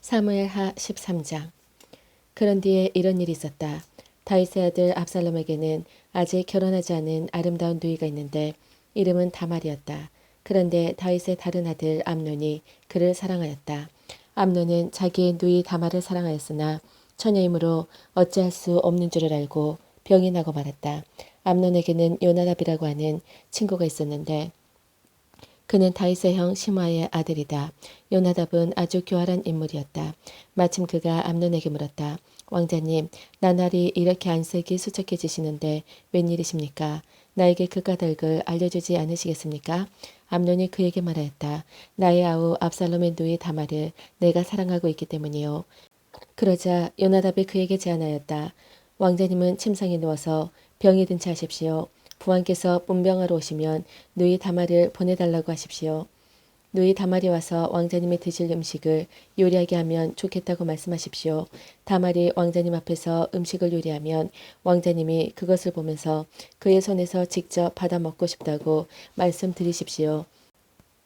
사무엘하 13장. 그런 뒤에 이런 일이 있었다. 다윗의 아들 압살롬에게는 아직 결혼하지 않은 아름다운 누이가 있는데 이름은 다말이었다. 그런데 다윗의 다른 아들 암논이 그를 사랑하였다. 암논은 자기의 누이 다말을 사랑하였으나 처녀이므로 어찌할 수 없는 줄을 알고 병이 나고 말았다. 암논에게는 요나답이라고 하는 친구가 있었는데 그는 다윗의 형 시므아의 아들이다. 요나답은 아주 교활한 인물이었다. 마침 그가 암논에게 물었다. 왕자님, 나날이 이렇게 안색이 수척해지시는데 웬일이십니까? 나에게 그 까닭을 알려주지 않으시겠습니까? 암논이 그에게 말하였다. 나의 아우 압살롬의 누이 다말을 내가 사랑하고 있기 때문이요. 그러자 요나답이 그에게 제안하였다. 왕자님은 침상에 누워서 병이 든 채 하십시오. 부왕께서 문병하러 오시면 누이 다말을 보내달라고 하십시오. 누이 다말이 와서 왕자님이 드실 음식을 요리하게 하면 좋겠다고 말씀하십시오. 다말이 왕자님 앞에서 음식을 요리하면 왕자님이 그것을 보면서 그의 손에서 직접 받아 먹고 싶다고 말씀드리십시오.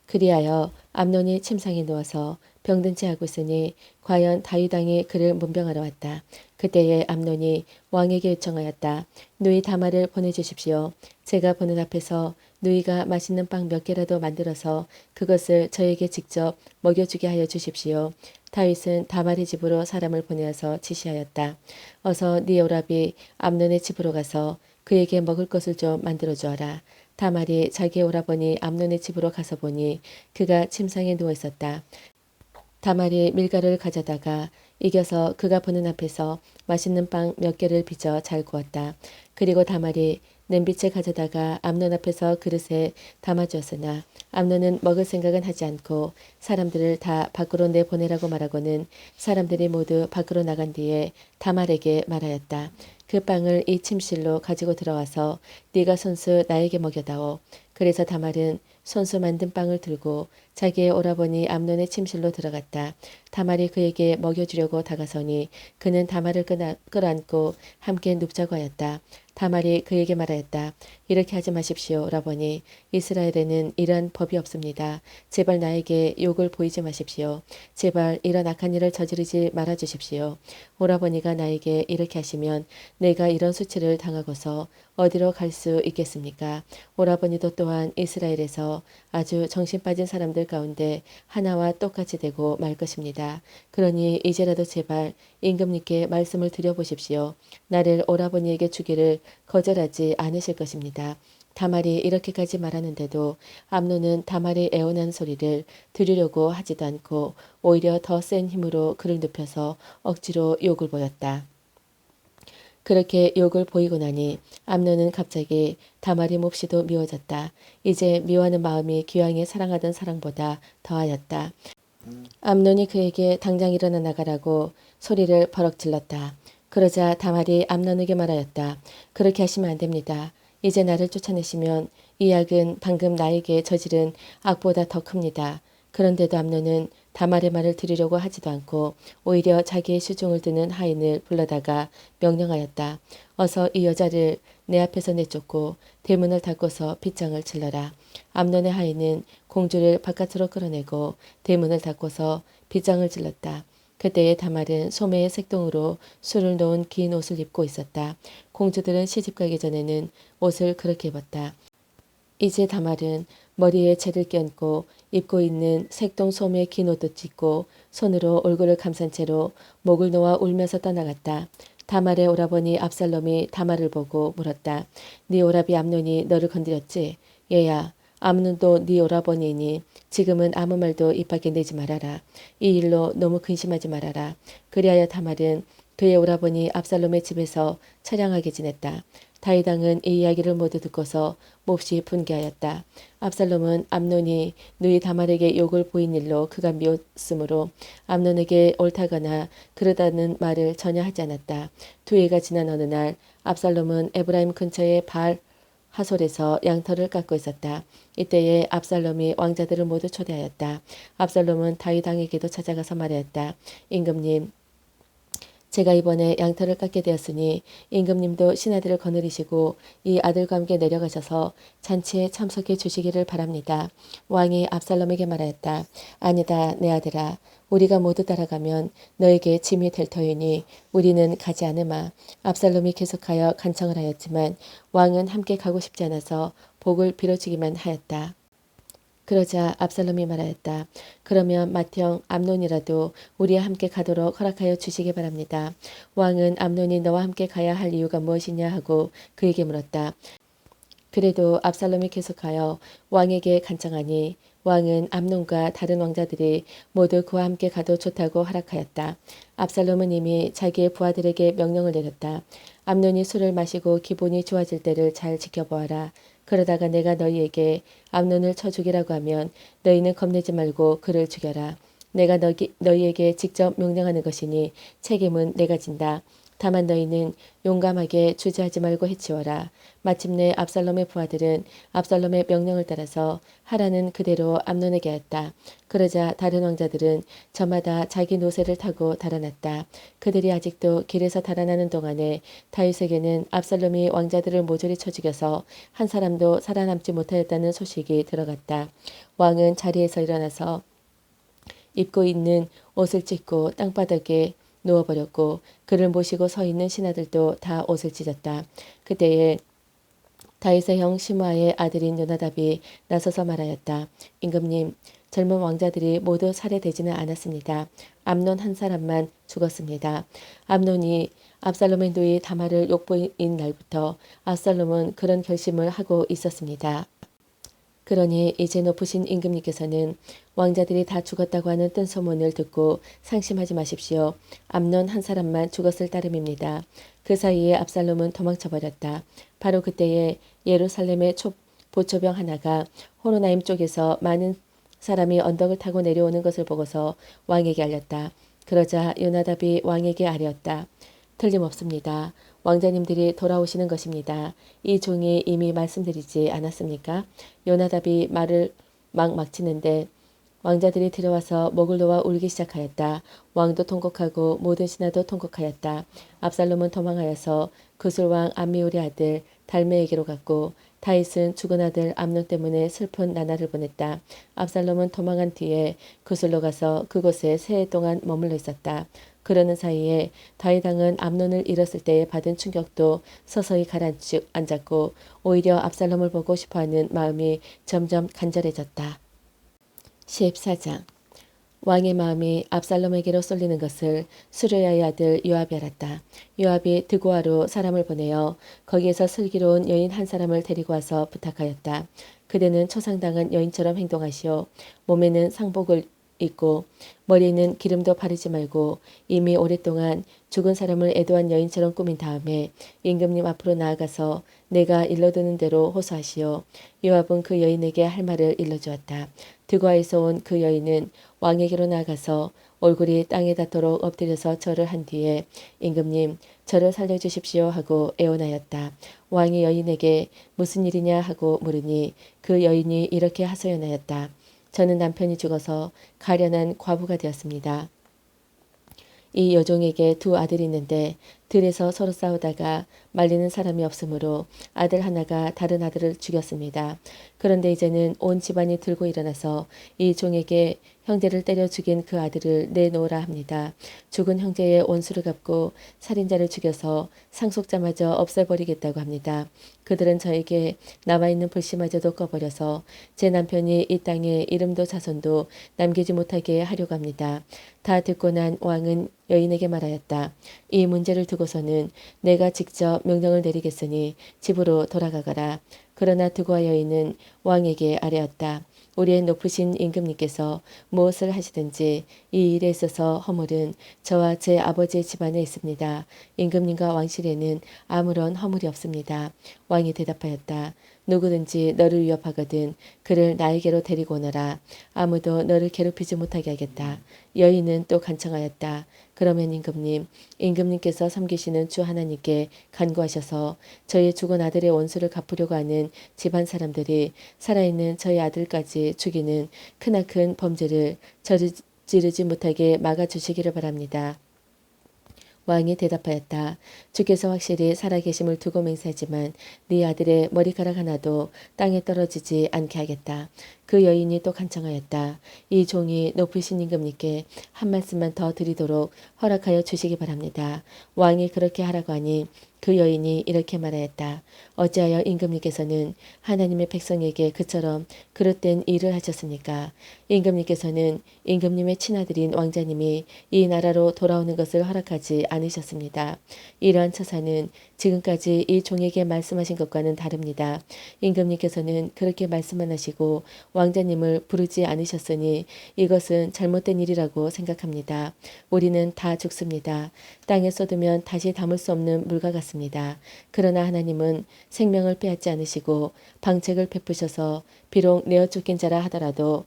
그리하여 암논이 침상에 누워서 병든 채 하고 있으니 과연 다윗 왕이 그를 문병하러 왔다. 그때에 암논이 왕에게 요청하였다. 누이 다말을 보내주십시오. 제가 보는 앞에서 누이가 맛있는 빵 몇 개라도 만들어서 그것을 저에게 직접 먹여주게 하여 주십시오. 다윗은 다말의 집으로 사람을 보내어서 지시하였다. 어서 네 오라비 암논의 집으로 가서 그에게 먹을 것을 좀 만들어 주어라. 다말이 자기의 오라버니 암논의 집으로 가서 보니 그가 침상에 누워 있었다. 다말이 밀가루를 가져다가 이겨서 그가 보는 앞에서 맛있는 빵 몇 개를 빚어 잘 구웠다. 그리고 다말이 냄비채 가져다가 암논 앞에서 그릇에 담아주었으나 암논은 먹을 생각은 하지 않고 사람들을 다 밖으로 내보내라고 말하고는 사람들이 모두 밖으로 나간 뒤에 다말에게 말하였다. 그 빵을 이 침실로 가지고 들어와서 네가 손수 나에게 먹여다오. 그래서 다말은 손수 만든 빵을 들고 자기의 오라버니 암논의 침실로 들어갔다. 다말이 그에게 먹여주려고 다가서니 그는 다말을 끌어안고 함께 눕자고 하였다. 다말이 그에게 말하였다. 이렇게 하지 마십시오, 오라버니. 이스라엘에는 이런 법이 없습니다. 제발 나에게 욕을 보이지 마십시오. 제발 이런 악한 일을 저지르지 말아주십시오. 오라버니가 나에게 이렇게 하시면 내가 이런 수치를 당하고서 어디로 갈 수 있겠습니까? 오라버니도 또한 이스라엘에서 아주 정신 빠진 사람들 가운데 하나와 똑같이 되고 말 것입니다. 그러니 이제라도 제발 임금님께 말씀을 드려보십시오. 나를 오라버니에게 주기를 거절하지 않으실 것입니다. 다말이 이렇게까지 말하는데도 암논은 다말이 애원하는 소리를 들으려고 하지도 않고 오히려 더 센 힘으로 그를 눕혀서 억지로 욕을 보였다. 그렇게 욕을 보이고 나니 암논은 갑자기 다말이 몹시도 미워졌다. 이제 미워하는 마음이 기왕에 사랑하던 사랑보다 더하였다. 암논이 그에게 당장 일어나 나가라고 소리를 버럭 질렀다. 그러자 다말이 암논에게 말하였다. 그렇게 하시면 안 됩니다. 이제 나를 쫓아내시면 이 악은 방금 나에게 저지른 악보다 더 큽니다. 그런데도 암논은 다말의 말을 들으려고 하지도 않고 오히려 자기의 시중을 드는 하인을 불러다가 명령하였다. 어서 이 여자를 내 앞에서 내쫓고 대문을 닫고서 빗장을 질러라. 암논의 하인은 공주를 바깥으로 끌어내고 대문을 닫고서 빗장을 질렀다. 그때에 다말은 소매의 색동으로 술을 놓은 긴 옷을 입고 있었다. 공주들은 시집가기 전에는 옷을 그렇게 입었다. 이제 다말은 머리에 채를 껴안고 입고 있는 색동 소매 긴 옷도 찢고 손으로 얼굴을 감싼 채로 목을 놓아 울면서 떠나갔다. 다말의 오라버니 압살롬이 다말을 보고 물었다. 네 오라비 암논이 너를 건드렸지? 얘야, 암논도 네 오라버니니 지금은 아무 말도 입 밖에 내지 말아라. 이 일로 너무 근심하지 말아라. 그리하여 다말은 그의 오라버니 압살롬의 집에서 처량하게 지냈다. 다윗 왕은 이 이야기를 모두 듣고서 몹시 분개하였다. 압살롬은 암논이 누이 다말에게 욕을 보인 일로 그가 미웠으므로 암논에게 옳다거나 그러다는 말을 전혀 하지 않았다. 두 해가 지난 어느 날 압살롬은 에브라임 근처의 발 하솔에서 양털을 깎고 있었다. 이때에 압살롬이 왕자들을 모두 초대하였다. 압살롬은 다윗 왕에게도 찾아가서 말하였다. 임금님, 제가 이번에 양털을 깎게 되었으니 임금님도 신하들을 거느리시고 이 아들과 함께 내려가셔서 잔치에 참석해 주시기를 바랍니다. 왕이 압살롬에게 말하였다. 아니다, 내 아들아. 우리가 모두 따라가면 너에게 짐이 될 터이니 우리는 가지 않으마. 압살롬이 계속하여 간청을 하였지만 왕은 함께 가고 싶지 않아서 복을 빌어주기만 하였다. 그러자 압살롬이 말하였다. 그러면 맏형 암논이라도 우리와 함께 가도록 허락하여 주시기 바랍니다. 왕은 암논이 너와 함께 가야 할 이유가 무엇이냐 하고 그에게 물었다. 그래도 압살롬이 계속하여 왕에게 간청하니 왕은 암논과 다른 왕자들이 모두 그와 함께 가도 좋다고 허락하였다. 압살롬은 이미 자기의 부하들에게 명령을 내렸다. 암논이 술을 마시고 기분이 좋아질 때를 잘 지켜보아라. 그러다가 내가 너희에게 암논을 쳐 죽이라고 하면 너희는 겁내지 말고 그를 죽여라. 내가 너희에게 직접 명령하는 것이니 책임은 내가 진다. 다만 너희는 용감하게 주저하지 말고 해치워라. 마침내 압살롬의 부하들은 압살롬의 명령을 따라서 하라는 그대로 암논에게 했다. 그러자 다른 왕자들은 저마다 자기 노새를 타고 달아났다. 그들이 아직도 길에서 달아나는 동안에 다윗에게는 압살롬이 왕자들을 모조리 쳐 죽여서 한 사람도 살아남지 못하였다는 소식이 들어갔다. 왕은 자리에서 일어나서 입고 있는 옷을 찢고 땅바닥에 누워버렸고 그를 모시고 서 있는 신하들도 다 옷을 찢었다. 그때에 다윗의 형 시므아의 아들인 요나답이 나서서 말하였다. 임금님, 젊은 왕자들이 모두 살해되지는 않았습니다. 암논 한 사람만 죽었습니다. 암논이 압살롬의 누이 다말을 욕보인 날부터 압살롬은 그런 결심을 하고 있었습니다. 그러니 이제 높으신 임금님께서는 왕자들이 다 죽었다고 하는 뜬 소문을 듣고 상심하지 마십시오. 암논 한 사람만 죽었을 따름입니다. 그 사이에 압살롬은 도망쳐버렸다. 바로 그때에 예루살렘의 보초병 하나가 호로나임 쪽에서 많은 사람이 언덕을 타고 내려오는 것을 보고서 왕에게 알렸다. 그러자 요나답이 왕에게 아뢰었다. 틀림없습니다. 왕자님들이 돌아오시는 것입니다. 이 종이 이미 말씀드리지 않았습니까? 요나답이 말을 막 막치는데 왕자들이 들어와서 목을 놓아 울기 시작하였다. 왕도 통곡하고 모든 신하도 통곡하였다. 압살롬은 도망하여서 구술왕 암미울의 아들 달메에게로 갔고 다윗은 죽은 아들 암논 때문에 슬픈 나날을 보냈다. 압살롬은 도망한 뒤에 구술로 가서 그곳에 세 해 동안 머물러 있었다. 그러는 사이에 다윗 왕은 암논을 잃었을 때에 받은 충격도 서서히 가라앉았고 오히려 압살롬을 보고 싶어하는 마음이 점점 간절해졌다. 14장 왕의 마음이 압살롬에게로 쏠리는 것을 수르야의 아들 요압이 알았다. 요압이 드고아로 사람을 보내어 거기에서 슬기로운 여인 한 사람을 데리고 와서 부탁하였다. 그대는 초상당한 여인처럼 행동하시오. 몸에는 상복을 입고 머리에는 기름도 바르지 말고 이미 오랫동안 죽은 사람을 애도한 여인처럼 꾸민 다음에 임금님 앞으로 나아가서 내가 일러드는 대로 호소하시오. 요압은 그 여인에게 할 말을 일러주었다. 드고아에서 온 그 여인은 왕에게로 나아가서 얼굴이 땅에 닿도록 엎드려서 절을 한 뒤에 임금님 저를 살려주십시오 하고 애원하였다. 왕이 여인에게 무슨 일이냐 하고 물으니 그 여인이 이렇게 하소연하였다. 저는 남편이 죽어서 가련한 과부가 되었습니다. 이 여종에게 두 아들이 있는데 들에서 서로 싸우다가 말리는 사람이 없으므로 아들 하나가 다른 아들을 죽였습니다. 그런데 이제는 온 집안이 들고 일어나서 이 종에게 형제를 때려 죽인 그 아들을 내놓으라 합니다. 죽은 형제의 원수를 갚고 살인자를 죽여서 상속자마저 없애버리겠다고 합니다. 그들은 저에게 남아있는 불씨마저도 꺼버려서 제 남편이 이 땅에 이름도 자손도 남기지 못하게 하려고 합니다. 다 듣고 난 왕은 여인에게 말하였다. 이 문제를 두고서는 내가 직접 명령을 내리겠으니 집으로 돌아가거라. 그러나 드고아 여인은 왕에게 아뢰었다. 우리의 높으신 임금님께서 무엇을 하시든지 이 일에 있어서 허물은 저와 제 아버지의 집안에 있습니다. 임금님과 왕실에는 아무런 허물이 없습니다. 왕이 대답하였다. 누구든지 너를 위협하거든 그를 나에게로 데리고 오너라. 아무도 너를 괴롭히지 못하게 하겠다. 여인은 또 간청하였다. 그러면 임금님께서 섬기시는 주 하나님께 간구하셔서 저희 죽은 아들의 원수를 갚으려고 하는 집안 사람들이 살아있는 저희 아들까지 죽이는 크나큰 범죄를 저지르지 못하게 막아주시기를 바랍니다. 왕이 대답하였다. 주께서 확실히 살아계심을 두고 맹세하지만 네 아들의 머리카락 하나도 땅에 떨어지지 않게 하겠다. 그 여인이 또 간청하였다. 이 종이 높으신 임금님께 한 말씀만 더 드리도록 허락하여 주시기 바랍니다. 왕이 그렇게 하라고 하니 그 여인이 이렇게 말하였다. 어찌하여 임금님께서는 하나님의 백성에게 그처럼 그릇된 일을 하셨습니까? 임금님께서는 임금님의 친아들인 왕자님이 이 나라로 돌아오는 것을 허락하지 않으셨습니다. 이러한 처사는 지금까지 이 종에게 말씀하신 것과는 다릅니다. 임금님께서는 그렇게 말씀만 하시고 왕자님을 부르지 않으셨으니 이것은 잘못된 일이라고 생각합니다. 우리는 다 죽습니다. 땅에 쏟으면 다시 담을 수 없는 물과 같습니다. 그러나 하나님은 생명을 빼앗지 않으시고 방책을 베푸셔서 비록 내어 쫓긴 자라 하더라도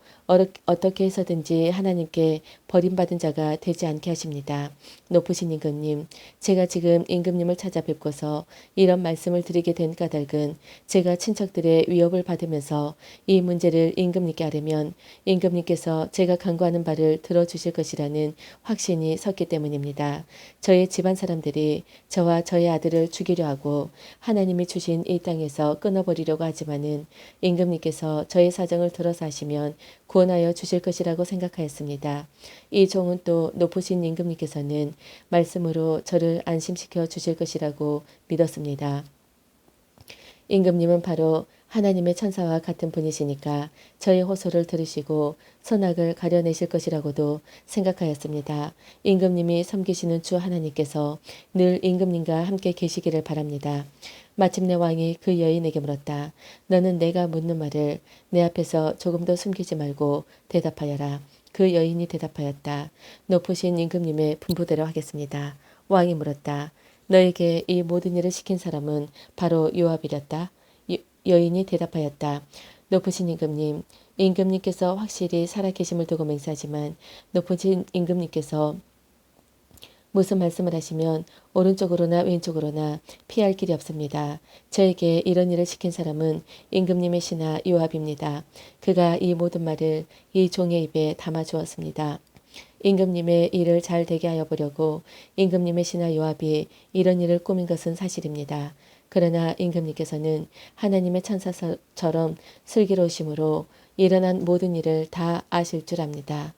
어떻게 해서든지 하나님께 버림받은 자가 되지 않게 하십니다. 높으신 임금님, 제가 지금 임금님을 찾아뵙고서 이런 말씀을 드리게 된 까닭은 제가 친척들의 위협을 받으면서 이 문제를 임금님께 아뢰면 임금님께서 제가 간구하는 바를 들어주실 것이라는 확신이 섰기 때문입니다. 저의 집안 사람들이 저와 저의 아들을 죽이려 하고 하나님이 주신 이 땅에서 끊어버리려고 하지만은 임금님께서 저의 사정을 들어서 하시면 구원하여 주실 것이라고 생각하였습니다. 이 종은 또 높으신 임금님께서는 말씀으로 저를 안심시켜 주실 것이라고 믿었습니다. 임금님은 바로 하나님의 천사와 같은 분이시니까 저의 호소를 들으시고 선악을 가려내실 것이라고도 생각하였습니다. 임금님이 섬기시는 주 하나님께서 늘 임금님과 함께 계시기를 바랍니다. 마침내 왕이 그 여인에게 물었다. 너는 내가 묻는 말을 내 앞에서 조금도 숨기지 말고 대답하여라. 그 여인이 대답하였다. 높으신 임금님의 분부대로 하겠습니다. 왕이 물었다. 너에게 이 모든 일을 시킨 사람은 바로 요압이렸다. 여인이 대답하였다. 높으신 임금님, 임금님께서 확실히 살아계심을 두고 맹세하지만 높으신 임금님께서 무슨 말씀을 하시면 오른쪽으로나 왼쪽으로나 피할 길이 없습니다. 저에게 이런 일을 시킨 사람은 임금님의 신하 요압입니다. 그가 이 모든 말을 이 종의 입에 담아 주었습니다. 임금님의 일을 잘 되게 하여 보려고 임금님의 신하 요압이 이런 일을 꾸민 것은 사실입니다. 그러나 임금님께서는 하나님의 천사처럼 슬기로우심으로 일어난 모든 일을 다 아실 줄 압니다.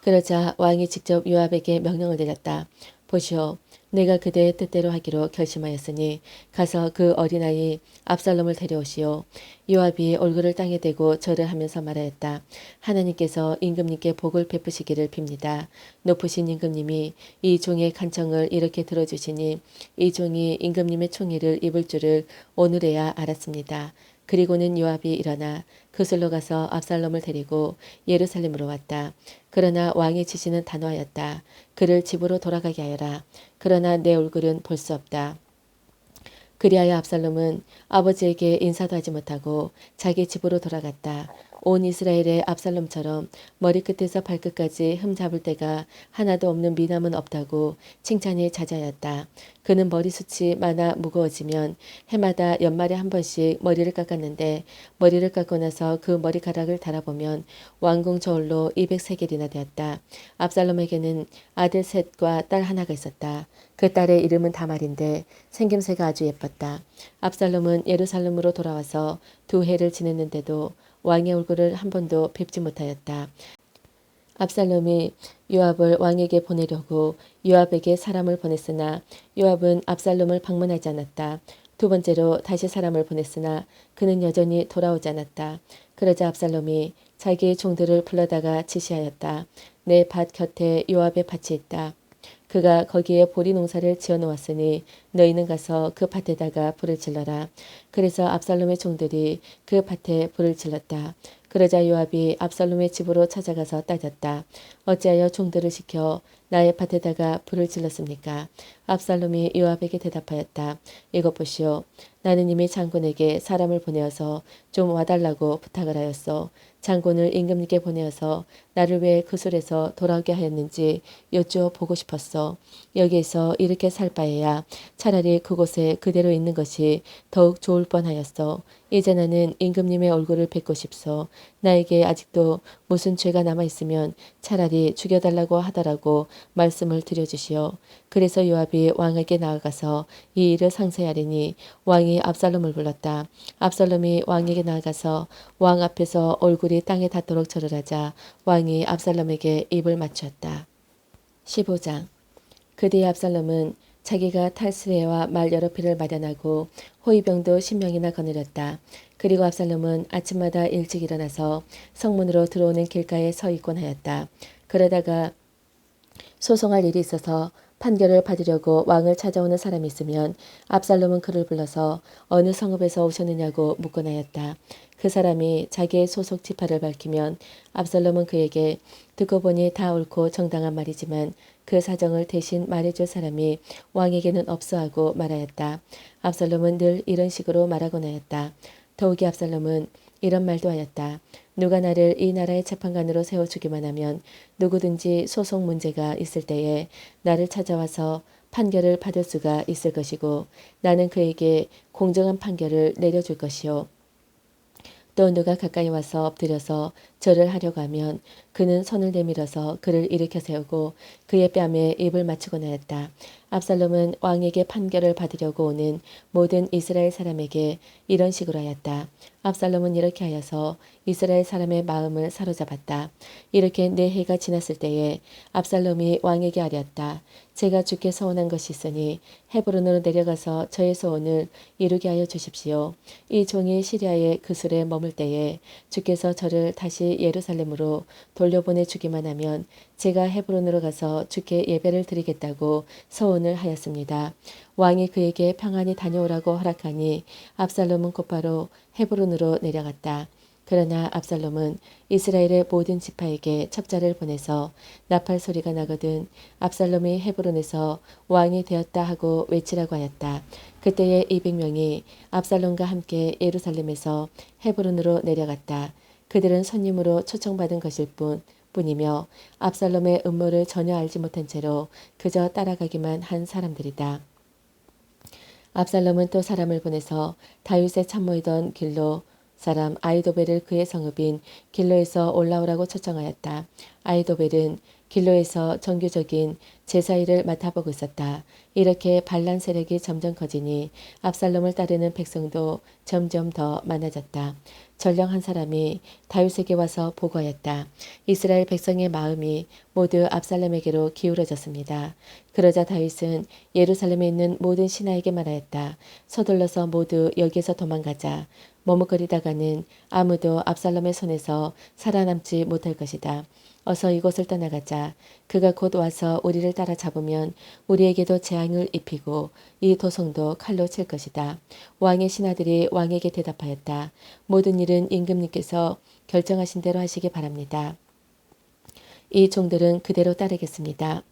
그러자 왕이 직접 요압에게 명령을 내렸다. 보시오, 내가 그대의 뜻대로 하기로 결심하였으니 가서 그 어린아이 압살롬을 데려오시오. 요압이 얼굴을 땅에 대고 절을 하면서 말하였다. 하나님께서 임금님께 복을 베푸시기를 빕니다. 높으신 임금님이 이 종의 간청을 이렇게 들어주시니 이 종이 임금님의 총애를 입을 줄을 오늘에야 알았습니다. 그리고는 요압이 일어나 그슬로 가서 압살롬을 데리고 예루살렘으로 왔다. 그러나 왕의 지시는 단호하였다. 그를 집으로 돌아가게 하여라. 그러나 내 얼굴은 볼 수 없다. 그리하여 압살롬은 아버지에게 인사도 하지 못하고 자기 집으로 돌아갔다. 온 이스라엘의 압살롬처럼 머리끝에서 발끝까지 흠잡을 데가 하나도 없는 미남은 없다고 칭찬이 잦아였다. 그는 머리숱이 많아 무거워지면 해마다 연말에 한 번씩 머리를 깎았는데 머리를 깎고 나서 그 머리카락을 달아보면 왕궁 저울로 200세겔이나 되었다. 압살롬에게는 아들 셋과 딸 하나가 있었다. 그 딸의 이름은 다말인데 생김새가 아주 예뻤다. 압살롬은 예루살렘으로 돌아와서 2해를 지냈는데도 왕의 얼굴을 한 번도 뵙지 못하였다. 압살롬이 요압을 왕에게 보내려고 요압에게 사람을 보냈으나 요압은 압살롬을 방문하지 않았다. 두 번째로 다시 사람을 보냈으나 그는 여전히 돌아오지 않았다. 그러자 압살롬이 자기의 종들을 불러다가 지시하였다. 내 밭 곁에 요압의 밭이 있다. 그가 거기에 보리 농사를 지어 놓았으니 너희는 가서 그 밭에다가 불을 질러라. 그래서 압살롬의 종들이 그 밭에 불을 질렀다. 그러자 요압이 압살롬의 집으로 찾아가서 따졌다. 어찌하여 종들을 시켜 나의 밭에다가 불을 질렀습니까? 압살롬이 요압에게 대답하였다. 이것 보시오. 나는 이미 장군에게 사람을 보내어서 좀 와달라고 부탁을 하였소. 장군을 임금님께 보내어서 나를 왜 그술에서 돌아오게 하였는지 여쭈어 보고 싶었소. 없어. 여기에서 이렇게 살 바에야 차라리 그곳에 그대로 있는 것이 더욱 좋을 뻔하였어. 이제 나는 임금님의 얼굴을 뵙고 싶소. 나에게 아직도 무슨 죄가 남아있으면 차라리 죽여달라고 하더라고 말씀을 드려주시오. 그래서 요압이 왕에게 나아가서 이 일을 상세하리니 왕이 압살롬을 불렀다. 압살롬이 왕에게 나아가서 왕 앞에서 얼굴이 땅에 닿도록 절을 하자 왕이 압살롬에게 입을 맞추었다. 15장. 그뒤에 압살롬은 자기가 탈스레와 말 여러 필을 마련하고 호위병도 10명이나 거느렸다. 그리고 압살롬은 아침마다 일찍 일어나서 성문으로 들어오는 길가에 서 있곤 하였다. 그러다가 소송할 일이 있어서 판결을 받으려고 왕을 찾아오는 사람이 있으면 압살롬은 그를 불러서 어느 성읍에서 오셨느냐고 묻곤 하였다. 그 사람이 자기의 소속 지파를 밝히면 압살롬은 그에게 듣고 보니 다 옳고 정당한 말이지만 그 사정을 대신 말해줄 사람이 왕에게는 없어 하고 말하였다. 압살롬은 늘 이런 식으로 말하곤 하였다. 더욱이 압살롬은 이런 말도 하였다. 누가 나를 이 나라의 재판관으로 세워주기만 하면 누구든지 소송 문제가 있을 때에 나를 찾아와서 판결을 받을 수가 있을 것이고 나는 그에게 공정한 판결을 내려줄 것이요. 또 누가 가까이 와서 엎드려서 절을 하려고 하면 그는 손을 내밀어서 그를 일으켜 세우고 그의 뺨에 입을 맞추곤 하였다. 압살롬은 왕에게 판결을 받으려고 오는 모든 이스라엘 사람에게 이런 식으로 하였다. 압살롬은 이렇게 하여서 이스라엘 사람의 마음을 사로잡았다. 이렇게 4해가 지났을 때에 압살롬이 왕에게 아뢰었다. 제가 주께 서원한 것이 있으니 헤브론으로 내려가서 저의 소원을 이루게 하여 주십시오. 이 종이 시리아의 그술에 머물 때에 주께서 저를 다시 예루살렘으로 돌려보내 주기만 하면 제가 헤브론으로 가서 주께 예배를 드리겠다고 서원을 하였습니다. 왕이 그에게 평안히 다녀오라고 허락하니 압살롬은 곧바로 헤브론으로 내려갔다. 그러나 압살롬은 이스라엘의 모든 지파에게 첩자를 보내서 나팔 소리가 나거든 압살롬이 헤브론에서 왕이 되었다 하고 외치라고 하였다. 그때에 200명이 압살롬과 함께 예루살렘에서 헤브론으로 내려갔다. 그들은 손님으로 초청받은 것일 뿐이며 압살롬의 음모를 전혀 알지 못한 채로 그저 따라가기만 한 사람들이다. 압살롬은 또 사람을 보내서 다윗의 참모이던 길로 사람 아이도벨을 그의 성읍인 길로에서 올라오라고 초청하였다. 아이도벨은 길로에서 정규적인 제사 일을 맡아보고 있었다. 이렇게 반란 세력이 점점 커지니 압살롬을 따르는 백성도 점점 더 많아졌다. 전령 한 사람이 다윗에게 와서 보고하였다. 이스라엘 백성의 마음이 모두 압살롬에게로 기울어졌습니다. 그러자 다윗은 예루살렘에 있는 모든 신하에게 말하였다. 서둘러서 모두 여기에서 도망가자. 머뭇거리다가는 아무도 압살롬의 손에서 살아남지 못할 것이다. 어서 이곳을 떠나가자. 그가 곧 와서 우리를 따라잡으면 우리에게도 재앙을 입히고 이 도성도 칼로 칠 것이다. 왕의 신하들이 왕에게 대답하였다. 모든 일은 임금님께서 결정하신 대로 하시기 바랍니다. 이 종들은 그대로 따르겠습니다.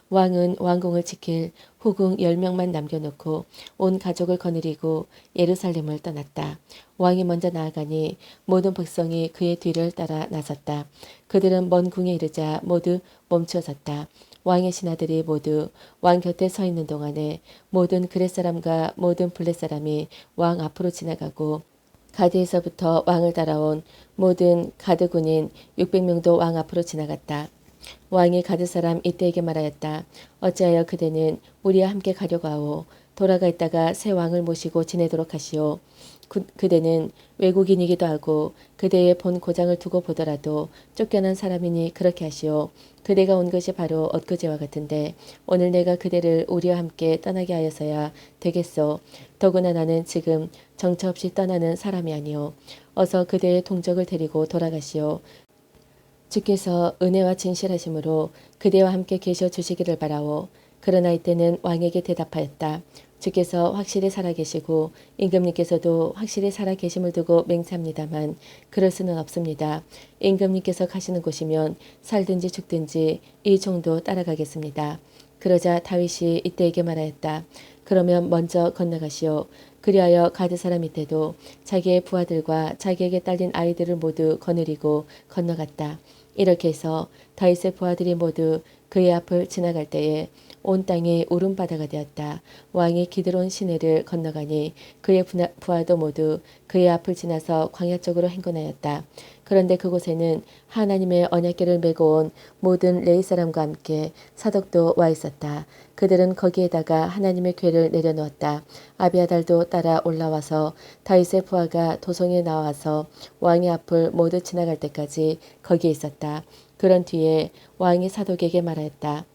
왕은 왕궁을 지킬 후궁 10명만 남겨놓고 온 가족을 거느리고 예루살렘을 떠났다. 왕이 먼저 나아가니 모든 백성이 그의 뒤를 따라 나섰다. 그들은 먼 궁에 이르자 모두 멈추어섰다. 왕의 신하들이 모두 왕 곁에 서 있는 동안에 모든 그렛 사람과 모든 블렛 사람이 왕 앞으로 지나가고 가드에서부터 왕을 따라온 모든 가드 군인 600명도 왕 앞으로 지나갔다. 왕이 가드 사람 이때에게 말하였다. 어찌하여 그대는 우리와 함께 가려고 하오. 돌아가 있다가 새 왕을 모시고 지내도록 하시오. 그대는 외국인이기도 하고 그대의 본 고장을 두고 보더라도 쫓겨난 사람이니 그렇게 하시오. 그대가 온 것이 바로 엊그제와 같은데 오늘 내가 그대를 우리와 함께 떠나게 하여서야 되겠소. 더구나 나는 지금 정처 없이 떠나는 사람이 아니오. 어서 그대의 동족을 데리고 돌아가시오. 주께서 은혜와 진실하심으로 그대와 함께 계셔 주시기를 바라오. 그러나 이때는 왕에게 대답하였다. 주께서 확실히 살아계시고 임금님께서도 확실히 살아계심을 두고 맹세합니다만 그럴 수는 없습니다. 임금님께서 가시는 곳이면 살든지 죽든지 이 종도 따라가겠습니다. 그러자 다윗이 이때에게 말하였다. 그러면 먼저 건너가시오. 그리하여 가드 사람 이때도 자기의 부하들과 자기에게 딸린 아이들을 모두 거느리고 건너갔다. 이렇게 해서 다윗의 부하들이 모두 그의 앞을 지나갈 때에 온 땅이 울음바다가 되었다. 왕이 기드론 시내를 건너가니 그의 부하도 모두 그의 앞을 지나서 광야 쪽으로 행군하였다. 그런데 그곳에는 하나님의 언약궤를 메고 온 모든 레위 사람과 함께 사독도 와 있었다. 그들은 거기에다가 하나님의 궤를 내려놓았다. 아비아달도 따라 올라와서 다윗의 부하가 도성에 나와서 왕의 앞을 모두 지나갈 때까지 거기에 있었다. 그런 뒤에 왕이 사독에게 말하였다.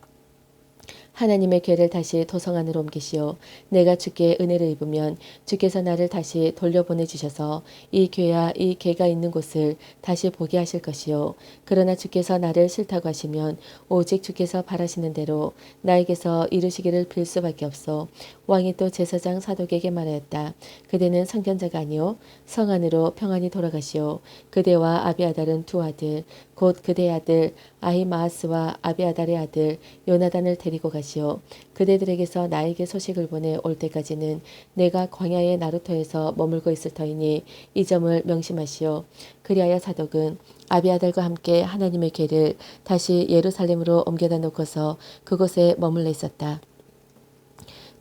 하나님의 궤를 다시 도성 안으로 옮기시오. 내가 주께 은혜를 입으면 주께서 나를 다시 돌려보내 주셔서 이 궤와 이 궤가 있는 곳을 다시 보게 하실 것이요. 그러나 주께서 나를 싫다고 하시면 오직 주께서 바라시는 대로 나에게서 이루시기를 빌 수밖에 없소. 왕이 또 제사장 사독에게 말하였다. 그대는 선견자가 아니오. 성 안으로 평안히 돌아가시오. 그대와 아비아달은 두 아들 곧 그대의 아들 아히마아스와 아비아달의 아들 요나단을 데리고 가시오. 그대들에게서 나에게 소식을 보내 올 때까지는 내가 광야의 나루터에서 머물고 있을 터이니 이 점을 명심하시오. 그리하여 사독은 아비아달과 함께 하나님의 궤를 다시 예루살렘으로 옮겨다 놓고서 그곳에 머물러 있었다.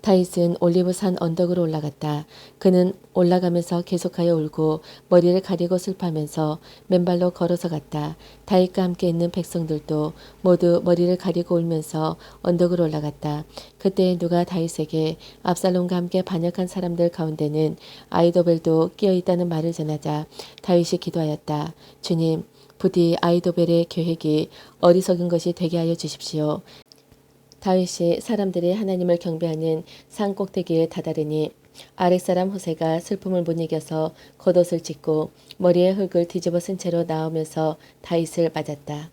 다윗은 올리브산 언덕으로 올라갔다. 그는 올라가면서 계속하여 울고 머리를 가리고 슬퍼하면서 맨발로 걸어서 갔다. 다윗과 함께 있는 백성들도 모두 머리를 가리고 울면서 언덕으로 올라갔다. 그때 누가 다윗에게 압살롬과 함께 반역한 사람들 가운데는 아이도벨도 끼어 있다는 말을 전하자 다윗이 기도하였다. 주님, 부디 아이도벨의 계획이 어리석은 것이 되게 하여 주십시오. 다윗이 사람들이 하나님을 경배하는 산 꼭대기에 다다르니 아랫사람 후세가 슬픔을 못 이겨서 겉옷을 찢고 머리에 흙을 뒤집어 쓴 채로 나오면서 다윗을 맞았다.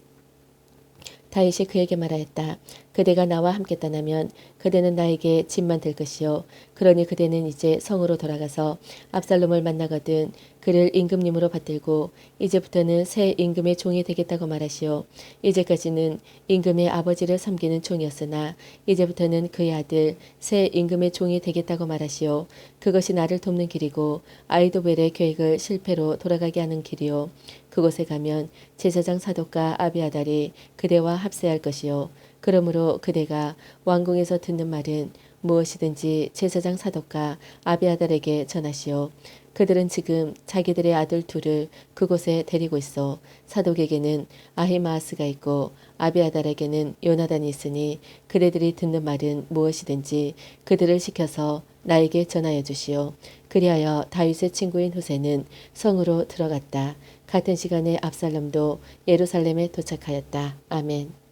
다윗이 그에게 말하였다. 그대가 나와 함께 떠나면 그대는 나에게 짐만 될 것이요. 그러니 그대는 이제 성으로 돌아가서 압살롬을 만나거든 그를 임금님으로 받들고 이제부터는 새 임금의 종이 되겠다고 말하시오. 이제까지는 임금의 아버지를 섬기는 종이었으나 이제부터는 그의 아들 새 임금의 종이 되겠다고 말하시오. 그것이 나를 돕는 길이고 아이도벨의 계획을 실패로 돌아가게 하는 길이요. 그곳에 가면 제사장 사독과 아비아달이 그대와 합세할 것이요. 그러므로 그대가 왕궁에서 듣는 말은 무엇이든지 제사장 사독과 아비아달에게 전하시오. 그들은 지금 자기들의 아들 둘을 그곳에 데리고 있어. 사독에게는 아히마아스가 있고 아비아달에게는 요나단이 있으니 그대들이 듣는 말은 무엇이든지 그들을 시켜서 나에게 전하여 주시오. 그리하여 다윗의 친구인 후세는 성으로 들어갔다. 같은 시간에 압살롬도 예루살렘에 도착하였다. 아멘.